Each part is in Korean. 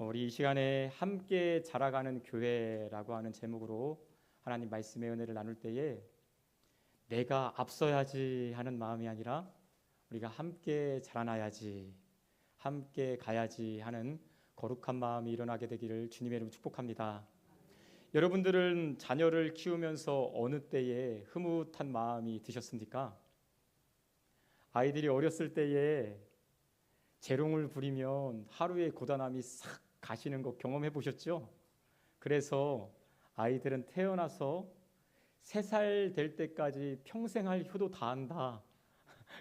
우리 이 시간에 함께 자라가는 교회라고 하는 제목으로 하나님 말씀의 은혜를 나눌 때에 내가 앞서야지 하는 마음이 아니라 우리가 함께 자라나야지, 함께 가야지 하는 거룩한 마음이 일어나게 되기를 주님의 이름으로 축복합니다. 여러분들은 자녀를 키우면서 어느 때에 흐뭇한 마음이 드셨습니까? 아이들이 어렸을 때에 재롱을 부리면 하루의 고단함이 싹 가시는 거 경험해 보셨죠? 그래서 아이들은 태어나서 3살 될 때까지 평생 할 효도 다 한다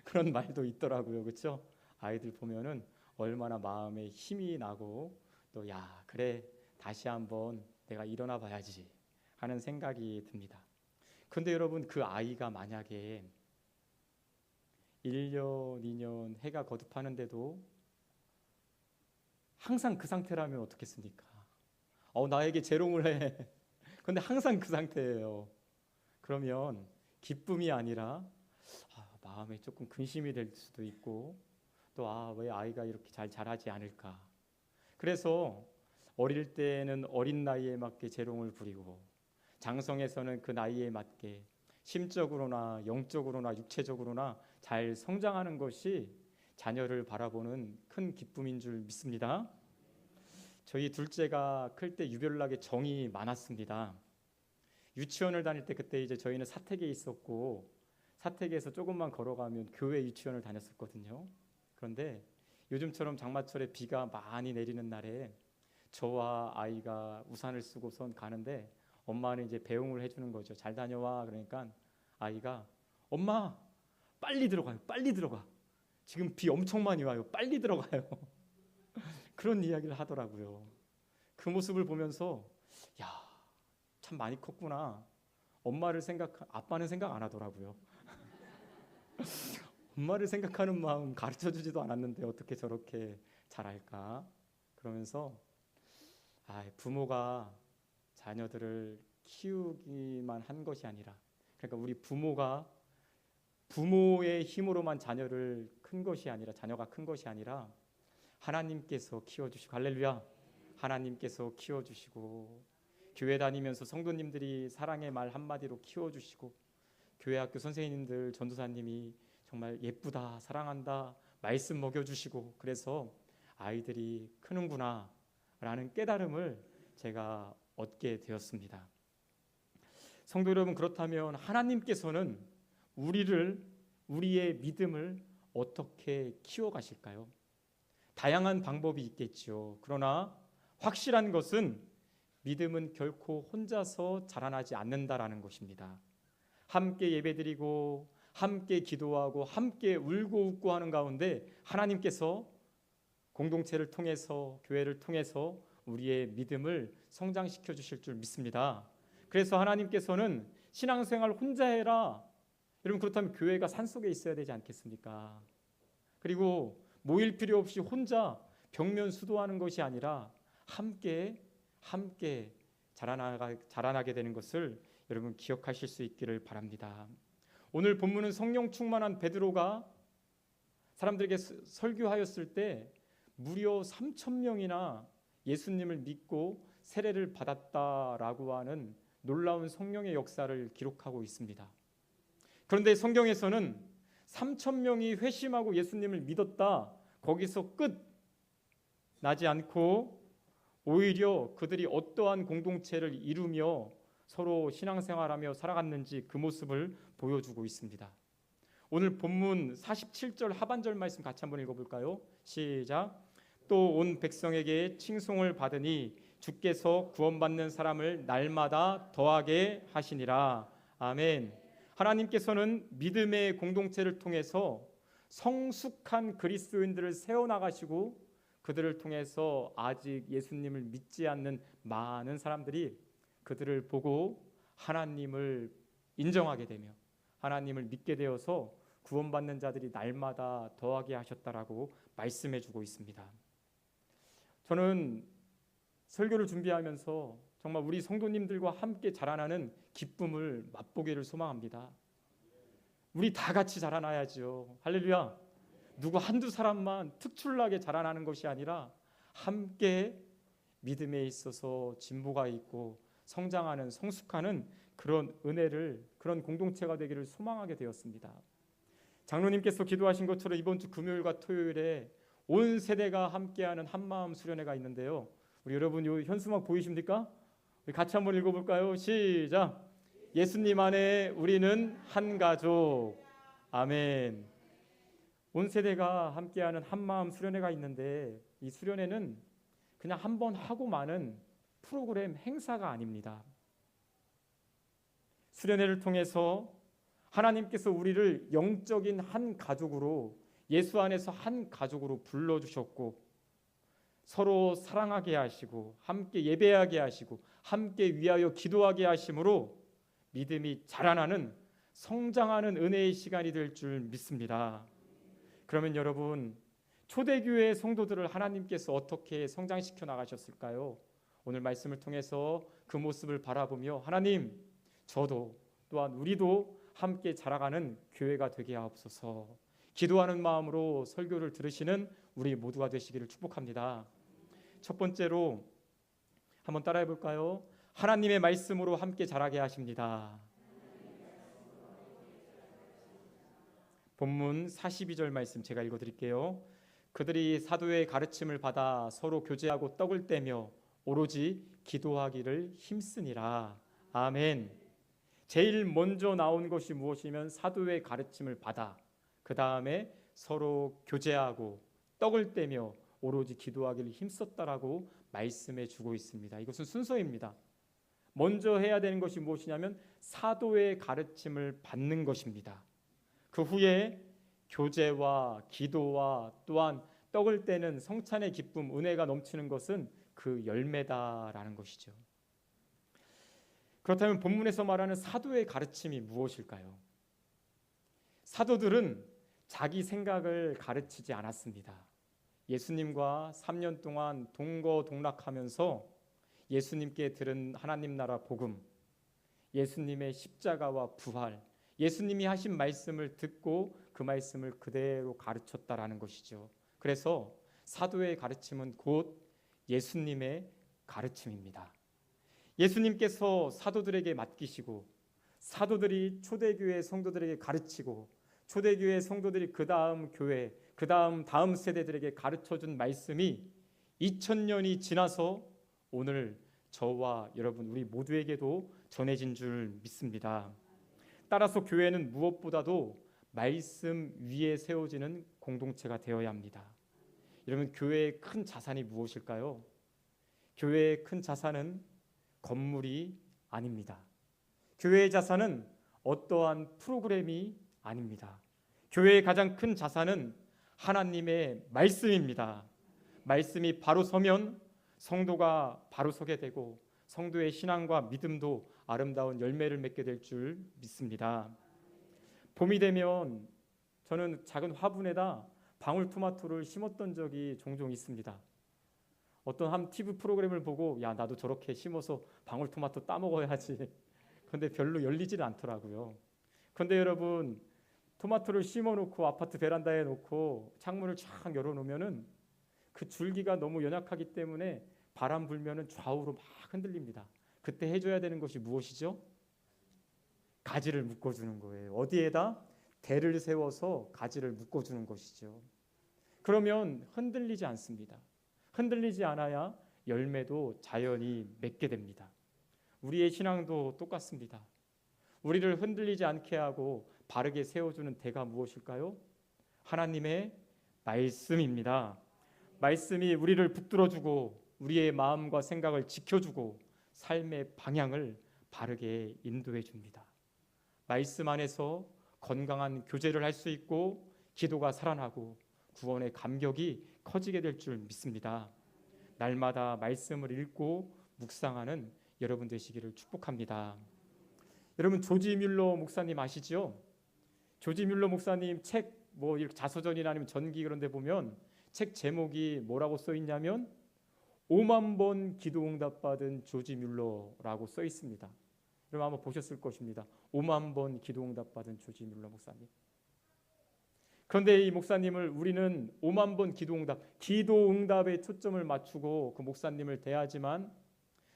그런 말도 있더라고요. 그렇죠? 아이들 보면은 얼마나 마음에 힘이 나고 또 야 그래 다시 한번 내가 일어나 봐야지 하는 생각이 듭니다. 근데 여러분 그 아이가 만약에 1년, 2년 해가 거듭하는데도 항상 그 상태라면 어떻겠습니까? 나에게 재롱을 해. 근데 항상 그 상태예요. 그러면 기쁨이 아니라 마음에 조금 근심이 될 수도 있고 또 왜 아이가 이렇게 잘 자라지 않을까. 그래서 어릴 때는 어린 나이에 맞게 재롱을 부리고 장성에서는 그 나이에 맞게 심적으로나 영적으로나 육체적으로나 잘 성장하는 것이 자녀를 바라보는 큰 기쁨인 줄 믿습니다. 저희 둘째가 클 때 유별나게 정이 많았습니다. 유치원을 다닐 때 그때 이제 저희는 사택에 있었고 사택에서 조금만 걸어가면 교회 유치원을 다녔었거든요. 그런데 요즘처럼 장마철에 비가 많이 내리는 날에 저와 아이가 우산을 쓰고선 가는데 엄마는 이제 배웅을 해주는 거죠. 잘 다녀와. 그러니까 아이가 엄마 빨리 들어가요. 빨리 들어가. 지금 비 엄청 많이 와요. 빨리 들어가요. 그런 이야기를 하더라고요. 그 모습을 보면서 야, 참 많이 컸구나. 아빠는 생각 안 하더라고요. 엄마를 생각하는 마음 가르쳐 주지도 않았는데 어떻게 저렇게 잘할까? 그러면서 부모가 자녀들을 키우기만 한 것이 아니라 그러니까 우리 부모가 부모의 힘으로만 자녀를 큰 것이 아니라 자녀가 큰 것이 아니라 하나님께서 키워주시고 할렐루야 하나님께서 키워주시고 교회 다니면서 성도님들이 사랑의 말 한마디로 키워주시고 교회 학교 선생님들 전도사님이 정말 예쁘다 사랑한다 말씀 먹여주시고 그래서 아이들이 크는구나 라는 깨달음을 제가 얻게 되었습니다. 성도 여러분 그렇다면 하나님께서는 우리의 믿음을 어떻게 키워가실까요? 다양한 방법이 있겠죠. 그러나 확실한 것은 믿음은 결코 혼자서 자라나지 않는다라는 것입니다. 함께 예배드리고 함께 기도하고 함께 울고 웃고 하는 가운데 하나님께서 공동체를 통해서 교회를 통해서 우리의 믿음을 성장시켜 주실 줄 믿습니다. 그래서 하나님께서는 신앙생활 혼자 해라. 여러분 그렇다면 교회가 산속에 있어야 되지 않겠습니까? 그리고 모일 필요 없이 혼자 벽면 수도하는 것이 아니라 함께 자라나게 되는 것을 여러분 기억하실 수 있기를 바랍니다. 오늘 본문은 성령 충만한 베드로가 사람들에게 설교하였을 때 무려 3,000명이나 예수님을 믿고 세례를 받았다라고 하는 놀라운 성령의 역사를 기록하고 있습니다. 그런데 성경에서는 3,000명이 회심하고 예수님을 믿었다 거기서 끝 나지 않고 오히려 그들이 어떠한 공동체를 이루며 서로 신앙생활하며 살아갔는지 그 모습을 보여주고 있습니다. 오늘 본문 47절 하반절 말씀 같이 한번 읽어볼까요? 시작. 또 온 백성에게 칭송을 받으니 주께서 구원받는 사람을 날마다 더하게 하시니라. 아멘. 하나님께서는 믿음의 공동체를 통해서 성숙한 그리스도인들을 세워나가시고 그들을 통해서 아직 예수님을 믿지 않는 많은 사람들이 그들을 보고 하나님을 인정하게 되며 하나님을 믿게 되어서 구원받는 자들이 날마다 더하게 하셨다라고 말씀해 주고 있습니다. 저는 설교를 준비하면서 정말 우리 성도님들과 함께 자라나는 기쁨을 맛보기를 소망합니다. 우리 다 같이 자라나야죠. 할렐루야. 누구 한두 사람만 특출나게 자라나는 것이 아니라 함께 믿음에 있어서 진보가 있고 성장하는 성숙하는 그런 은혜를, 그런 공동체가 되기를 소망하게 되었습니다. 장로님께서 기도하신 것처럼 이번 주 금요일과 토요일에 온 세대가 함께하는 한마음 수련회가 있는데요. 우리 여러분 요 현수막 보이십니까? 우리 같이 한번 읽어볼까요? 시작. 예수님 안에 우리는 한 가족. 아멘. 온 세대가 함께하는 한마음 수련회가 있는데, 이 수련회는 그냥 한번 하고 마는 프로그램 행사가 아닙니다. 수련회를 통해서 하나님께서 우리를 영적인 한 가족으로, 예수 안에서 한 가족으로 불러주셨고, 서로 사랑하게 하시고 함께 예배하게 하시고 함께 위하여 기도하게 하심으로 믿음이 자라나는, 성장하는 은혜의 시간이 될 줄 믿습니다. 그러면 여러분, 초대교회 성도들을 하나님께서 어떻게 성장시켜 나가셨을까요? 오늘 말씀을 통해서 그 모습을 바라보며 하나님, 저도 또한 우리도 함께 자라가는 교회가 되게 하옵소서. 기도하는 마음으로 설교를 들으시는 우리 모두가 되시기를 축복합니다. 첫 번째로 한번 따라해 볼까요? 하나님의 말씀으로 함께 자라게 하십니다. 본문 42절 말씀 제가 읽어드릴게요. 그들이 사도의 가르침을 받아 서로 교제하고 떡을 떼며 오로지 기도하기를 힘쓰니라. 아멘. 제일 먼저 나온 것이 무엇이면 사도의 가르침을 받아, 그 다음에 서로 교제하고 떡을 떼며 오로지 기도하기를 힘썼다라고 말씀해 주고 있습니다. 이것은 순서입니다. 먼저 해야 되는 것이 무엇이냐면 사도의 가르침을 받는 것입니다. 그 후에 교제와 기도와 또한 떡을 떼는 성찬의 기쁨, 은혜가 넘치는 것은 그 열매다라는 것이죠. 그렇다면 본문에서 말하는 사도의 가르침이 무엇일까요? 사도들은 자기 생각을 가르치지 않았습니다. 예수님과 3년 동안 동거동락하면서 예수님께 들은 하나님 나라 복음, 예수님의 십자가와 부활, 예수님이 하신 말씀을 듣고 그 말씀을 그대로 가르쳤다라는 것이죠. 그래서 사도의 가르침은 곧 예수님의 가르침입니다. 예수님께서 사도들에게 맡기시고 사도들이 초대교회 성도들에게 가르치고 초대교회 성도들이 그 다음 교회, 그 다음 세대들에게 가르쳐준 말씀이 2000년이 지나서 오늘 저와 여러분 우리 모두에게도 전해진 줄 믿습니다. 따라서 교회는 무엇보다도 말씀 위에 세워지는 공동체가 되어야 합니다. 여러분, 교회의 큰 자산이 무엇일까요? 교회의 큰 자산은 건물이 아닙니다. 교회의 자산은 어떠한 프로그램이 아닙니다. 교회의 가장 큰 자산은 하나님의 말씀입니다. 말씀이 바로 서면 성도가 바로 서게 되고 성도의 신앙과 믿음도 아름다운 열매를 맺게 될 줄 믿습니다. 봄이 되면 저는 작은 화분에다 방울토마토를 심었던 적이 종종 있습니다. 어떤 한 TV 프로그램을 보고 야, 나도 저렇게 심어서 방울토마토 따먹어야지. 그런데 별로 열리지는 않더라고요. 그런데 여러분, 토마토를 심어놓고 아파트 베란다에 놓고 창문을 쫙 열어놓으면은 그 줄기가 너무 연약하기 때문에 바람 불면은 좌우로 막 흔들립니다. 그때 해줘야 되는 것이 무엇이죠? 가지를 묶어주는 거예요. 어디에다? 대를 세워서 가지를 묶어주는 것이죠. 그러면 흔들리지 않습니다. 흔들리지 않아야 열매도 자연히 맺게 됩니다. 우리의 신앙도 똑같습니다. 우리를 흔들리지 않게 하고 바르게 세워주는 대가 무엇일까요? 하나님의 말씀입니다. 말씀이 우리를 붙들어주고 우리의 마음과 생각을 지켜주고 삶의 방향을 바르게 인도해 줍니다. 말씀 안에서 건강한 교제를 할 수 있고 기도가 살아나고 구원의 감격이 커지게 될 줄 믿습니다. 날마다 말씀을 읽고 묵상하는 여러분 되시기를 축복합니다. 여러분, 조지 뮬러 목사님 아시죠? 조지 뮬러 목사님 책 뭐 자서전이나 아니면 전기 그런 데 보면 책 제목이 뭐라고 써 있냐면 5만 번 기도 응답 받은 조지 뮬러라고 써 있습니다. 여러분 아마 보셨을 것입니다. 5만 번 기도 응답 받은 조지 뮬러 목사님. 그런데 이 목사님을 우리는 5만 번 기도 응답에 초점을 맞추고 그 목사님을 대하지만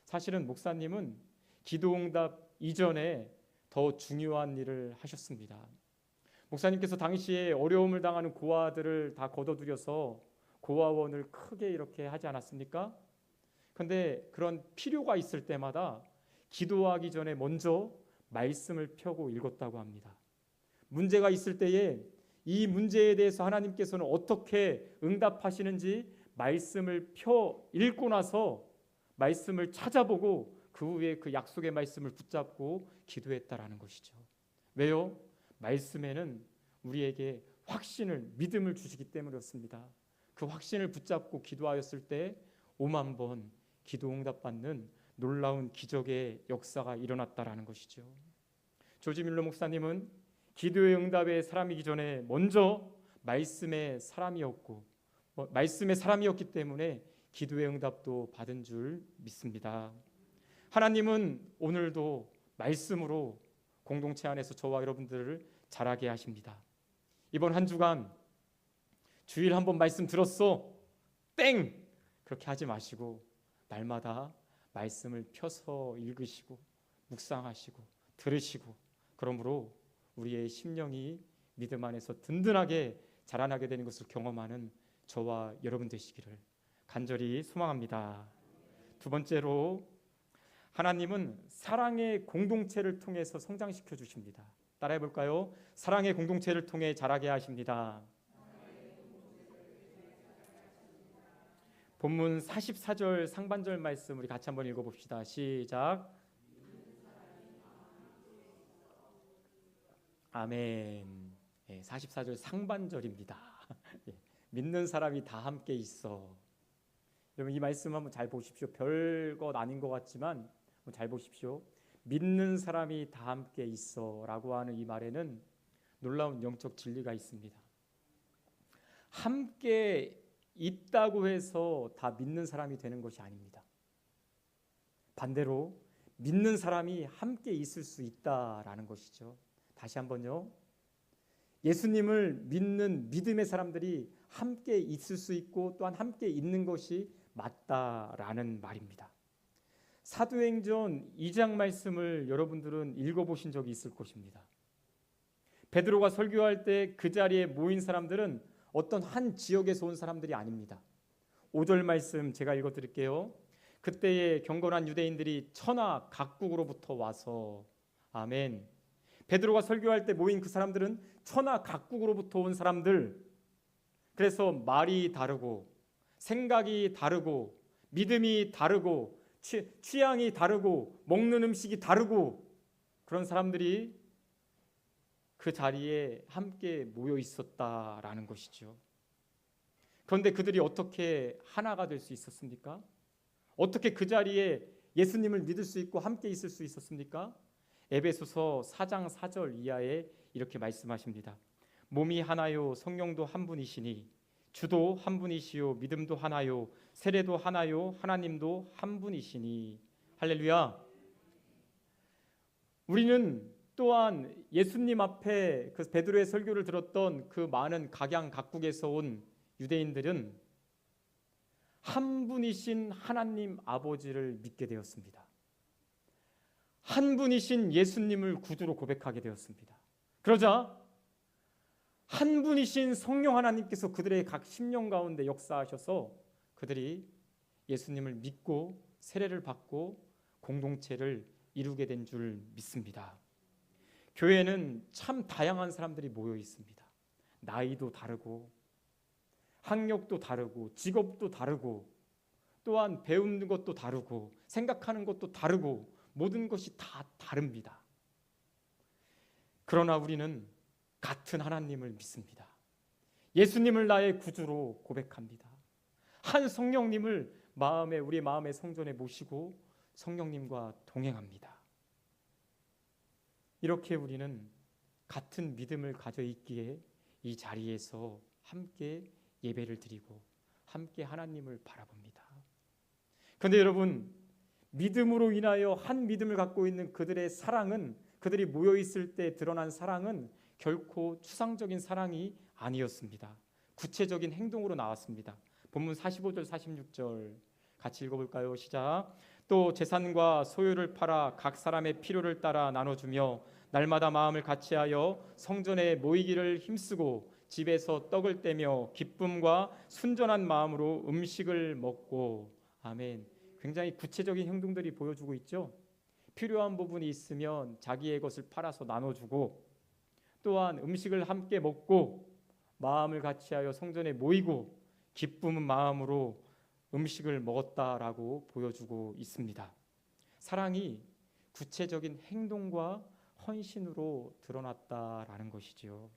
사실은 목사님은 기도 응답 이전에 더 중요한 일을 하셨습니다. 목사님께서 당시에 어려움을 당하는 고아들을 다 거둬들여서 고아원을 크게 이렇게 하지 않았습니까? 그런데 그런 필요가 있을 때마다 기도하기 전에 먼저 말씀을 펴고 읽었다고 합니다. 문제가 있을 때에 이 문제에 대해서 하나님께서는 어떻게 응답하시는지 말씀을 펴 읽고 나서 말씀을 찾아보고 그 후에 그 약속의 말씀을 붙잡고 기도했다라는 것이죠. 왜요? 말씀에는 우리에게 확신을, 믿음을 주시기 때문이었습니다. 그 확신을 붙잡고 기도하였을 때 5만 번 기도 응답받는 놀라운 기적의 역사가 일어났다라는 것이죠. 조지 밀러 목사님은 기도의 응답의 사람이기 전에 먼저 말씀의 사람이었고 말씀의 사람이었기 때문에 기도의 응답도 받은 줄 믿습니다. 하나님은 오늘도 말씀으로 공동체 안에서 저와 여러분들을 자라게 하십니다. 이번 한 주간 주일 한번 말씀 들었어 땡 그렇게 하지 마시고 날마다 말씀을 펴서 읽으시고 묵상하시고 들으시고 그러므로 우리의 심령이 믿음 안에서 든든하게 자라나게 되는 것을 경험하는 저와 여러분 되시기를 간절히 소망합니다. 두 번째로 하나님은 사랑의 공동체를 통해서 성장시켜 주십니다. 따라해 볼까요? 사랑의 공동체를 통해 자라게 하십니다. 본문 44절 상반절 말씀 우리 같이 한번 읽어봅시다. 시작. 아멘. 44절 상반절입니다. 믿는 사람이 다 함께 있어. 여러분 이 말씀 한번 잘 보십시오. 별것 아닌 것 같지만 잘 보십시오. 믿는 사람이 다 함께 있어 라고 하는 이 말에는 놀라운 영적 진리가 있습니다. 함께 있다고 해서 다 믿는 사람이 되는 것이 아닙니다. 반대로 믿는 사람이 함께 있을 수 있다라는 것이죠. 다시 한번요. 예수님을 믿는 믿음의 사람들이 함께 있을 수 있고 또한 함께 있는 것이 맞다라는 말입니다. 사도행전 2장 말씀을 여러분들은 읽어보신 적이 있을 것입니다. 베드로가 설교할 때 그 자리에 모인 사람들은 어떤 한 지역에서 온 사람들이 아닙니다. 5절 말씀 제가 읽어드릴게요. 그때에 경건한 유대인들이 천하 각국으로부터 와서 아멘. 베드로가 설교할 때 모인 그 사람들은 천하 각국으로부터 온 사람들. 그래서 말이 다르고 생각이 다르고 믿음이 다르고 취향이 다르고 먹는 음식이 다르고 그런 사람들이 그 자리에 함께 모여 있었다라는 것이죠. 그런데 그들이 어떻게 하나가 될 수 있었습니까? 어떻게 그 자리에 예수님을 믿을 수 있고 함께 있을 수 있었습니까? 에베소서 4장 4절 이하에 이렇게 말씀하십니다. 몸이 하나요 성령도 한 분이시니 주도 한 분이시요 믿음도 하나요 세례도 하나요 하나님도 한 분이시니 할렐루야. 우리는 또한 예수님 앞에 그 베드로의 설교를 들었던 그 많은 각양 각국에서 온 유대인들은 한 분이신 하나님 아버지를 믿게 되었습니다. 한 분이신 예수님을 구주로 고백하게 되었습니다. 그러자 한 분이신 성령 하나님께서 그들의 각 심령 가운데 역사하셔서 그들이 예수님을 믿고 세례를 받고 공동체를 이루게 된 줄 믿습니다. 교회는 참 다양한 사람들이 모여 있습니다. 나이도 다르고 학력도 다르고 직업도 다르고 또한 배우는 것도 다르고 생각하는 것도 다르고 모든 것이 다 다릅니다. 그러나 우리는 같은 하나님을 믿습니다. 예수님을 나의 구주로 고백합니다. 한 성령님을 우리 마음의 성전에 모시고 성령님과 동행합니다. 이렇게 우리는 같은 믿음을 가져 있기에 이 자리에서 함께 예배를 드리고 함께 하나님을 바라봅니다. 그런데 여러분, 믿음으로 인하여 한 믿음을 갖고 있는 그들의 사랑은, 그들이 모여 있을 때 드러난 사랑은 결코 추상적인 사랑이 아니었습니다. 구체적인 행동으로 나왔습니다. 본문 45절 46절 같이 읽어볼까요? 시작. 또 재산과 소유를 팔아 각 사람의 필요를 따라 나눠주며 날마다 마음을 같이하여 성전에 모이기를 힘쓰고 집에서 떡을 떼며 기쁨과 순전한 마음으로 음식을 먹고. 아멘. 굉장히 구체적인 행동들이 보여주고 있죠. 필요한 부분이 있으면 자기의 것을 팔아서 나눠주고, 또한 음식을 함께 먹고 마음을 같이하여 성전에 모이고 기쁨 마음으로 음식을 먹었다라고 보여주고 있습니다. 사랑이 구체적인 행동과 헌신으로 드러났다라는 것이지요.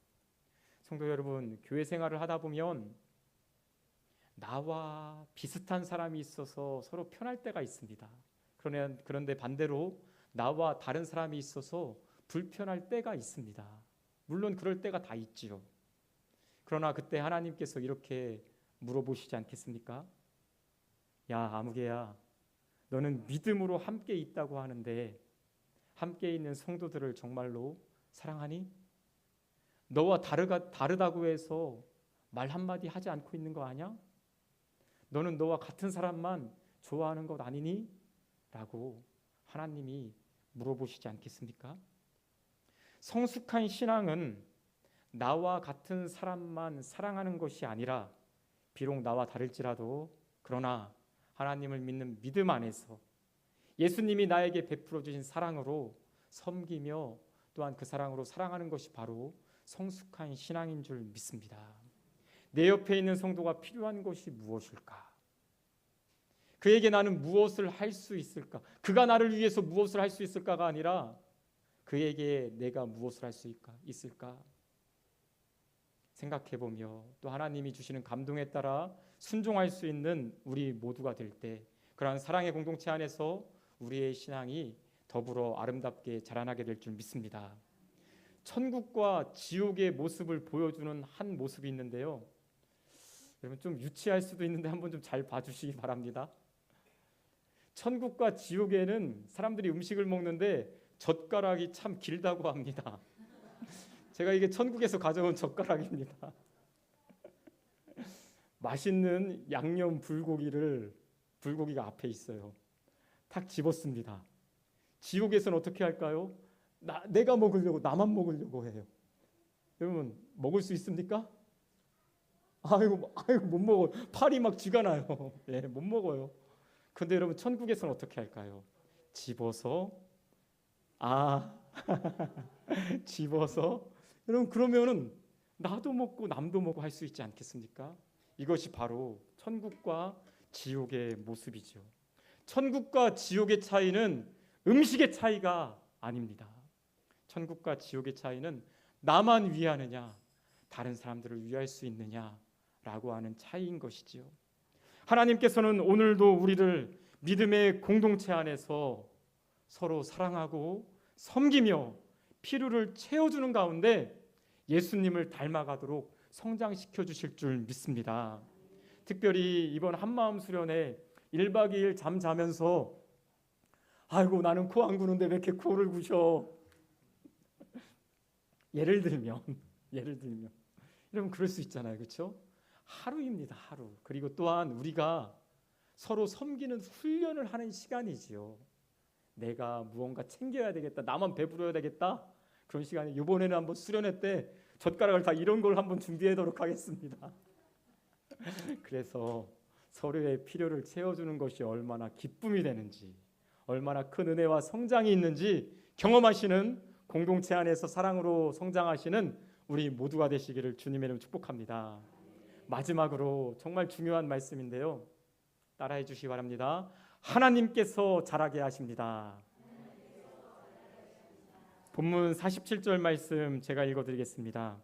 성도 여러분, 교회 생활을 하다 보면 나와 비슷한 사람이 있어서 서로 편할 때가 있습니다. 그런데 반대로 나와 다른 사람이 있어서 불편할 때가 있습니다. 물론 그럴 때가 다 있지요. 그러나 그때 하나님께서 이렇게 물어보시지 않겠습니까? 야, 아무개야, 너는 믿음으로 함께 있다고 하는데 함께 있는 성도들을 정말로 사랑하니? 너와 다르다고 해서 말 한마디 하지 않고 있는 거 아니야? 너는 너와 같은 사람만 좋아하는 것 아니니? 라고 하나님이 물어보시지 않겠습니까? 성숙한 신앙은 나와 같은 사람만 사랑하는 것이 아니라 비록 나와 다를지라도 그러나 하나님을 믿는 믿음 안에서 예수님이 나에게 베풀어 주신 사랑으로 섬기며 또한 그 사랑으로 사랑하는 것이 바로 성숙한 신앙인 줄 믿습니다. 내 옆에 있는 성도가 필요한 것이 무엇일까? 그에게 나는 무엇을 할 수 있을까? 그가 나를 위해서 무엇을 할 수 있을까가 아니라 그에게 내가 무엇을 할 수 있을까? 생각해보며 또 하나님이 주시는 감동에 따라 순종할 수 있는 우리 모두가 될 때 그러한 사랑의 공동체 안에서 우리의 신앙이 더불어 아름답게 자라나게 될 줄 믿습니다. 천국과 지옥의 모습을 보여주는 한 모습이 있는데요. 여러분 좀 유치할 수도 있는데 한번 좀 잘 봐주시기 바랍니다. 천국과 지옥에는 사람들이 음식을 먹는데 젓가락이 참 길다고 합니다. 제가 이게 천국에서 가져온 젓가락입니다. 맛있는 양념 불고기가 앞에 있어요. 탁 집었습니다. 지옥에서는 어떻게 할까요? 내가 먹으려고, 나만 먹으려고 해요. 여러분 먹을 수 있습니까? 아이고 못 먹어요. 팔이 막 쥐가 나요. 예, 못 먹어요. 근데 여러분 천국에서는 어떻게 할까요? 집어서 집어서 여러분 그러면은 나도 먹고 남도 먹고 할 수 있지 않겠습니까? 이것이 바로 천국과 지옥의 모습이죠. 천국과 지옥의 차이는 음식의 차이가 아닙니다. 천국과 지옥의 차이는 나만 위하느냐 다른 사람들을 위할 수 있느냐라고 하는 차이인 것이지요. 하나님께서는 오늘도 우리를 믿음의 공동체 안에서 서로 사랑하고 섬기며 필요를 채워주는 가운데 예수님을 닮아가도록 성장시켜 주실 줄 믿습니다. 특별히 이번 한마음 수련회 1박 2일 잠 자면서 아이고 나는 코 안 구는데 왜 이렇게 코를 구셔? 예를 들면 여러분 그럴 수 있잖아요. 그렇죠? 하루입니다. 하루. 그리고 또한 우리가 서로 섬기는 훈련을 하는 시간이지요. 내가 무언가 챙겨야 되겠다. 나만 배부려야 되겠다. 그런 시간에 이번에는 한번 수련회 때 젓가락을 다 이런 걸 한번 준비하도록 하겠습니다. 그래서 서로의 필요를 채워주는 것이 얼마나 기쁨이 되는지 얼마나 큰 은혜와 성장이 있는지 경험하시는 공동체 안에서 사랑으로 성장하시는 우리 모두가 되시기를 주님의 이름으로 축복합니다. 마지막으로 정말 중요한 말씀인데요. 따라해 주시기 바랍니다. 하나님께서 자라게 하십니다. 본문 47절 말씀 제가 읽어드리겠습니다.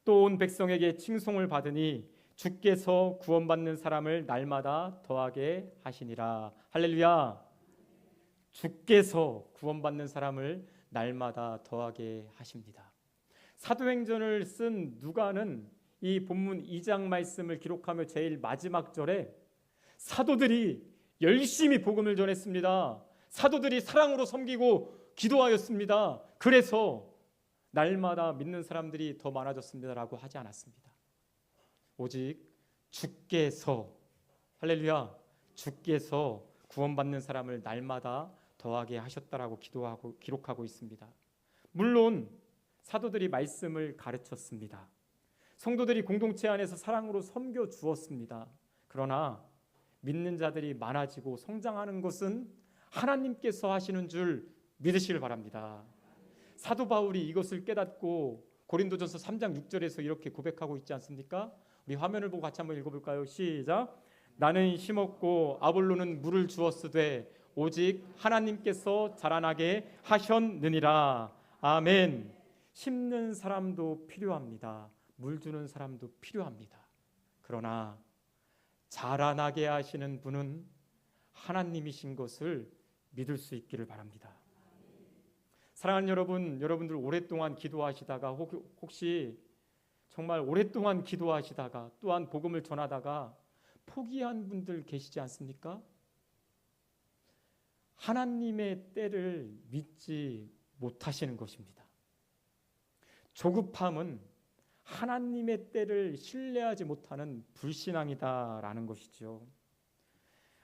또 온 백성에게 칭송을 받으니 주께서 구원받는 사람을 날마다 더하게 하시니라. 할렐루야. 주께서 구원받는 사람을 날마다 더하게 하십니다. 사도행전을 쓴 누가는 이 본문 2장 말씀을 기록하며 제일 마지막 절에 사도들이 열심히 복음을 전했습니다. 사도들이 사랑으로 섬기고 기도하였습니다. 그래서 날마다 믿는 사람들이 더 많아졌습니다라고 하지 않았습니다. 오직 주께서, 할렐루야, 주께서 구원받는 사람을 날마다 더하게 하셨다라고 기도하고 기록하고 있습니다. 물론 사도들이 말씀을 가르쳤습니다. 성도들이 공동체 안에서 사랑으로 섬겨 주었습니다. 그러나 믿는 자들이 많아지고 성장하는 것은 하나님께서 하시는 줄 믿으시길 바랍니다. 사도 바울이 이것을 깨닫고 고린도전서 3장 6절에서 이렇게 고백하고 있지 않습니까? 우리 화면을 보고 같이 한번 읽어볼까요? 시작. 나는 심었고 아볼로는 물을 주었으되 오직 하나님께서 자라나게 하셨느니라. 아멘. 심는 사람도 필요합니다. 물 주는 사람도 필요합니다. 그러나 자라나게 하시는 분은 하나님이신 것을 믿을 수 있기를 바랍니다. 사랑하는 여러분, 여러분들 오랫동안 기도하시다가 혹시 정말 오랫동안 기도하시다가 또한 복음을 전하다가 포기한 분들 계시지 않습니까? 하나님의 때를 믿지 못하시는 것입니다. 조급함은 하나님의 때를 신뢰하지 못하는 불신앙이다라는 것이죠.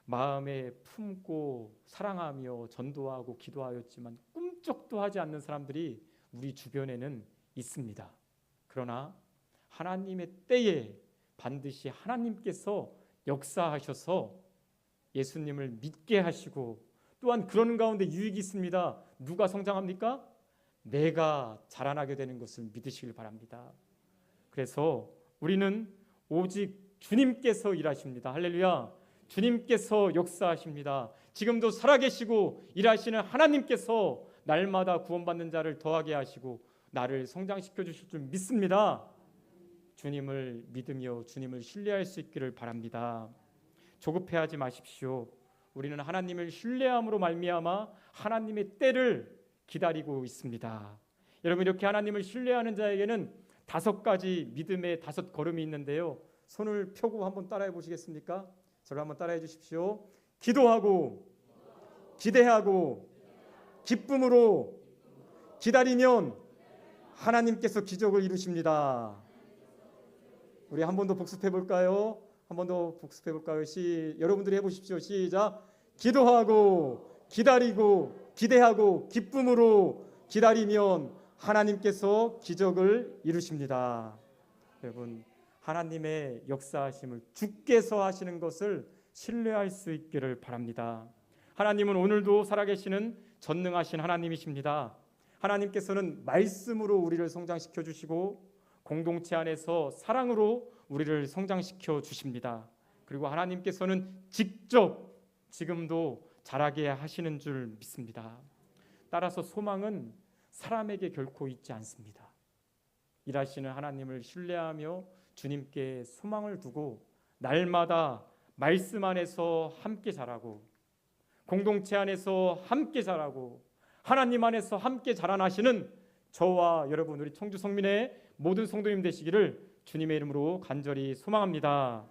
마음에 품고 사랑하며 전도하고 기도하였지만 꿈쩍도 하지 않는 사람들이 우리 주변에는 있습니다. 그러나 하나님의 때에 반드시 하나님께서 역사하셔서 예수님을 믿게 하시고 또한 그런 가운데 유익이 있습니다. 누가 성장합니까? 내가 자라나게 되는 것을 믿으시길 바랍니다. 그래서 우리는 오직 주님께서 일하십니다. 할렐루야. 주님께서 역사하십니다. 지금도 살아계시고 일하시는 하나님께서 날마다 구원받는 자를 더하게 하시고 나를 성장시켜 주실 줄 믿습니다. 주님을 믿으며 주님을 신뢰할 수 있기를 바랍니다. 조급해하지 마십시오. 우리는 하나님을 신뢰함으로 말미암아 하나님의 때를 기다리고 있습니다. 여러분, 이렇게 하나님을 신뢰하는 자에게는 5가지 믿음의 5걸음이 있는데요. 손을 펴고 한번 따라해 보시겠습니까? 저를 한번 따라해 주십시오. 기도하고 기대하고 기쁨으로 기다리면 하나님께서 기적을 이루십니다. 우리 한 번 더 복습해 볼까요? 한 번 더 복습해 볼까요? 여러분들이 해 보십시오. 시작. 기도하고 기다리고 기대하고 기쁨으로 기다리면 하나님께서 기적을 이루십니다. 여러분, 하나님의 역사하심을 주께서 하시는 것을 신뢰할 수 있기를 바랍니다. 하나님은 오늘도 살아계시는 전능하신 하나님이십니다. 하나님께서는 말씀으로 우리를 성장시켜 주시고 공동체 안에서 사랑으로 우리를 성장시켜 주십니다. 그리고 하나님께서는 직접 지금도 자라게 하시는 줄 믿습니다. 따라서 소망은 사람에게 결코 있지 않습니다. 일하시는 하나님을 신뢰하며 주님께 소망을 두고 날마다 말씀 안에서 함께 자라고 공동체 안에서 함께 자라고 하나님 안에서 함께 자라나시는 저와 여러분, 우리 청주 성민의 모든 성도님 되시기를 주님의 이름으로 간절히 소망합니다.